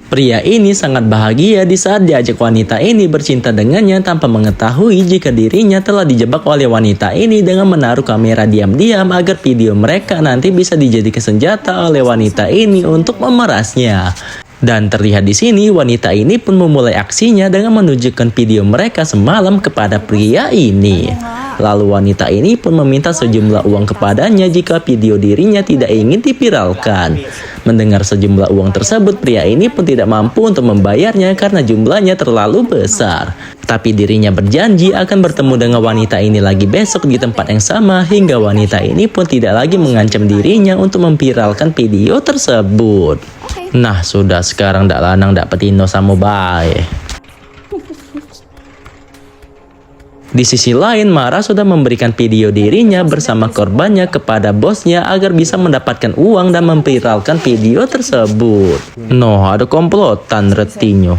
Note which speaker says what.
Speaker 1: Pria ini sangat bahagia di saat diajak wanita ini bercinta dengannya tanpa mengetahui jika dirinya telah dijebak oleh wanita ini dengan menaruh kamera diam-diam agar video mereka nanti bisa dijadikan senjata oleh wanita ini untuk memerasnya. Dan terlihat di sini wanita ini pun memulai aksinya dengan menunjukkan video mereka semalam kepada pria ini. Lalu wanita ini pun meminta sejumlah uang kepadanya jika video dirinya tidak ingin diviralkan. Mendengar sejumlah uang tersebut, pria ini pun tidak mampu untuk membayarnya karena jumlahnya terlalu besar. Tapi dirinya berjanji akan bertemu dengan wanita ini lagi besok di tempat yang sama hingga wanita ini pun tidak lagi mengancam dirinya untuk memviralkan video tersebut. Nah sudah, sekarang dak lanang dak petino sama bae. Di sisi lain, Mara sudah memberikan video dirinya bersama korbannya kepada bosnya agar bisa mendapatkan uang dan memviralkan video tersebut. No, ada komplotan retinyo.